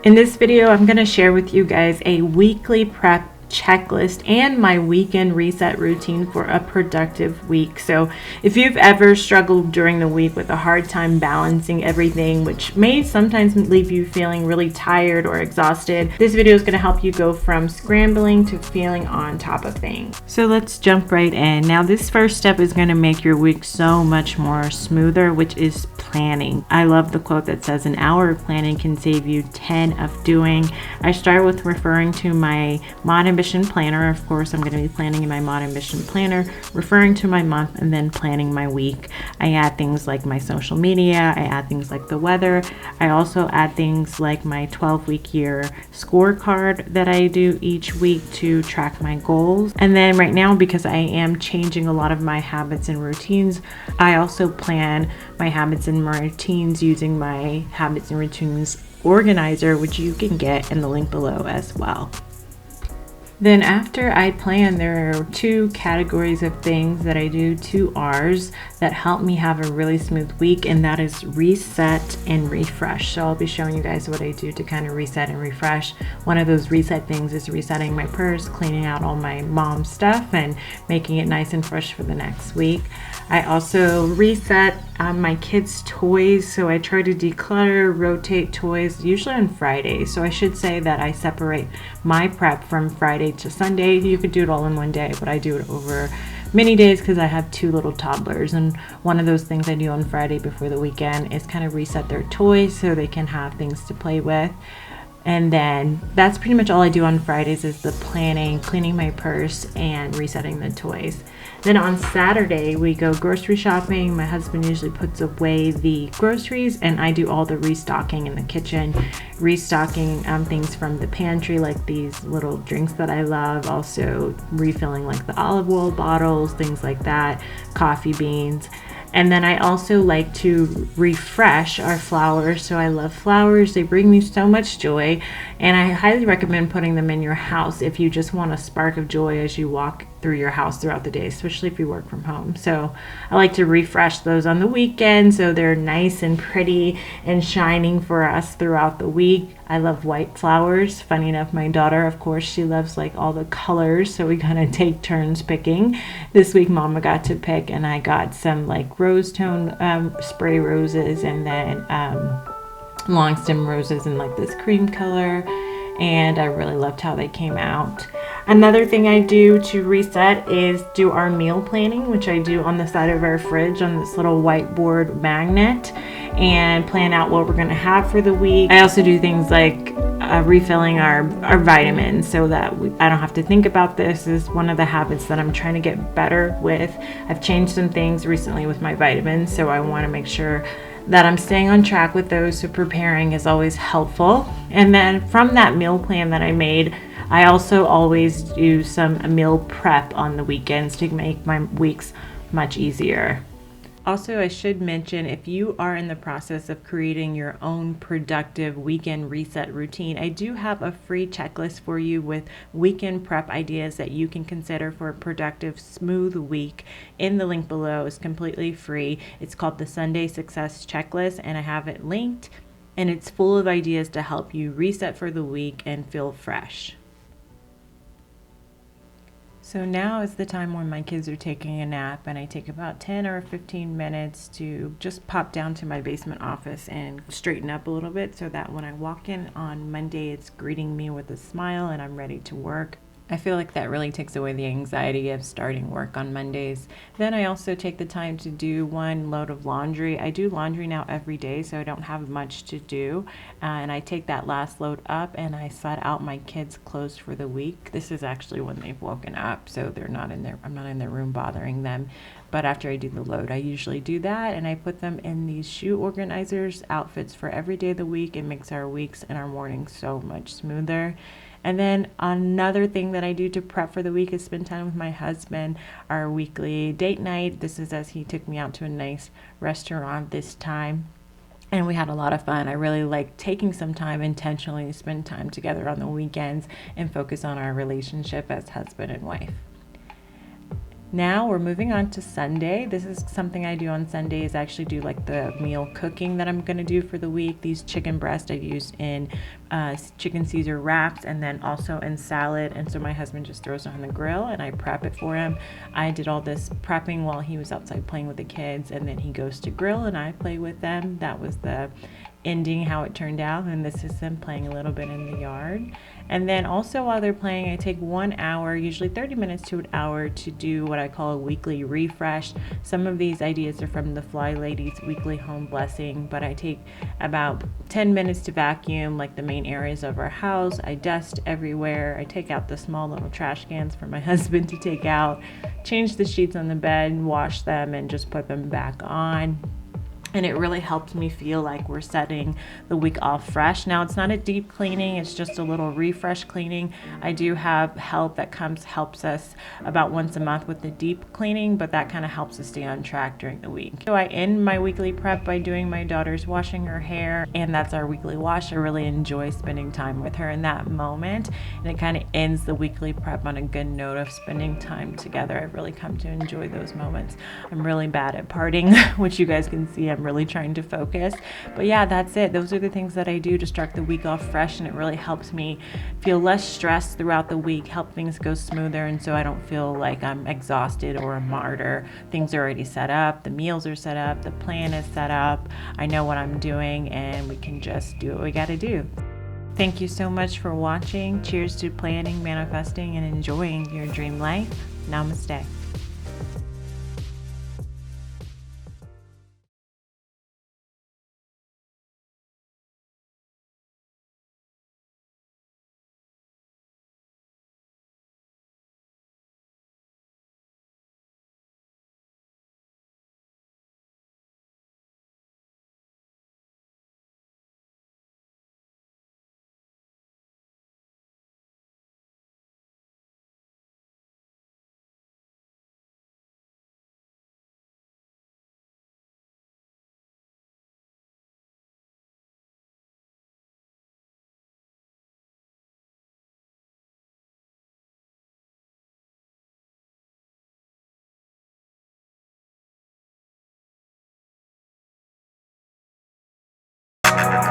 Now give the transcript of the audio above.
In this video, I'm going to share with you guys a weekly prep checklist and my weekend reset routine for a productive week. So if you've ever struggled during the week with a hard time balancing everything, which may sometimes leave you feeling really tired or exhausted, this video is going to help you go from scrambling to feeling on top of things. So let's jump right in. Now this first step is going to make your week so much more smoother, which is planning. I love the quote that says an hour of planning can save you 10 of doing. I start with referring to my Mod Ambition planner. Of course, I'm going to be planning in my Mod Ambition planner, referring to my month, and then planning my week. I add things like my social media. I add things like the weather. I also add things like my 12-week year scorecard that I do each week to track my goals. And then right now, because I am changing a lot of my habits and routines, I also plan my habits and routines using my habits and routines organizer, which you can get in the link below as well. Then after I plan, there are two categories of things that I do, 2 R's, that help me have a really smooth week, and that is reset and refresh. So I'll be showing you guys what I do to kind of reset and refresh. One of those reset things is resetting my purse, cleaning out all my mom stuff and making it nice and fresh for the next week. I also reset my kids' toys, so I try to declutter, rotate toys, usually on Fridays. So I should say that I separate my prep from Friday to Sunday. You could do it all in one day, but I do it over many days because I have 2 little toddlers, and one of those things I do on Friday before the weekend is kind of reset their toys so they can have things to play with. And then that's pretty much all I do on Fridays is the planning, cleaning my purse, and resetting the toys. Then on Saturday, we go grocery shopping. My husband usually puts away the groceries, and I do all the restocking in the kitchen, restocking things from the pantry, like these little drinks that I love, also refilling like the olive oil bottles, things like that, coffee beans. And then I also like to refresh our flowers. So I love flowers. They bring me so much joy. And I highly recommend putting them in your house if you just want a spark of joy as you walk through your house throughout the day, especially if you work from home. So I like to refresh those on the weekend so they're nice and pretty and shining for us throughout the week. I love white flowers. Funny enough, my daughter, of course, she loves like all the colors, so we kind of take turns picking. This week Mama got to pick, and I got some like rose tone spray roses, and then long stem roses in like this cream color, and I really loved how they came out. Another thing I do to reset is do our meal planning, which I do on the side of our fridge on this little whiteboard magnet, and plan out what we're going to have for the week. I also do things like refilling our vitamins so that I don't have to think about this. This is one of the habits that I'm trying to get better with. I've changed some things recently with my vitamins, so I want to make sure that I'm staying on track with those, so preparing is always helpful. And then from that meal plan that I made, I also always do some meal prep on the weekends to make my weeks much easier. Also, I should mention, if you are in the process of creating your own productive weekend reset routine, I do have a free checklist for you with weekend prep ideas that you can consider for a productive, smooth week. In the link below, is completely free. It's called the Sunday Success Checklist, and I have it linked, and it's full of ideas to help you reset for the week and feel fresh. So now is the time when my kids are taking a nap, and I take about 10 or 15 minutes to just pop down to my basement office and straighten up a little bit so that when I walk in on Monday, it's greeting me with a smile and I'm ready to work. I feel like that really takes away the anxiety of starting work on Mondays. Then I also take the time to do 1 load of laundry. I do laundry now every day, so I don't have much to do. And I take that last load up and I set out my kids' clothes for the week. This is actually when they've woken up, so they're not in their, I'm not in their room bothering them. But after I do the load, I usually do that, and I put them in these shoe organizers, outfits for every day of the week. It makes our weeks and our mornings so much smoother. And then another thing that I do to prep for the week is spend time with my husband, our weekly date night. This is as he took me out to a nice restaurant this time, and we had a lot of fun. I really like taking some time intentionally to spend time together on the weekends and focus on our relationship as husband and wife. Now we're moving on to Sunday. This is something I do on Sundays. I actually do like the meal cooking that I'm going to do for the week. These chicken breasts I've used in chicken Caesar wraps and then also in salad. And so my husband just throws it on the grill and I prep it for him. I did all this prepping while he was outside playing with the kids, and then he goes to grill and I play with them. That was the ending, how it turned out, and this is them playing a little bit in the yard. And then also while they're playing, I take 1 hour, usually 30 minutes to an hour, to do what I call a weekly refresh. Some of these ideas are from the Fly Ladies Weekly Home Blessing, but I take about 10 minutes to vacuum like the main areas of our house. I dust everywhere. I take out the small little trash cans for my husband to take out, change the sheets on the bed, wash them, and just put them back on. And it really helps me feel like we're setting the week off fresh. Now, it's not a deep cleaning, it's just a little refresh cleaning. I do have help that helps us about once a month with the deep cleaning, but that kind of helps us stay on track during the week. So I end my weekly prep by doing my daughter's washing her hair, and that's our weekly wash. I really enjoy spending time with her in that moment, and it kind of ends the weekly prep on a good note of spending time together. I've really come to enjoy those moments. I'm really bad at partying, which you guys can see I'm really trying to focus. But yeah, that's it. Those are the things that I do to start the week off fresh, and it really helps me feel less stressed throughout the week, help things go smoother, and so I don't feel like I'm exhausted or a martyr. Things are already set up, the meals are set up, the plan is set up, I know what I'm doing, and we can just do what we got to do. Thank you so much for watching. Cheers to planning, manifesting, and enjoying your dream life. Namaste.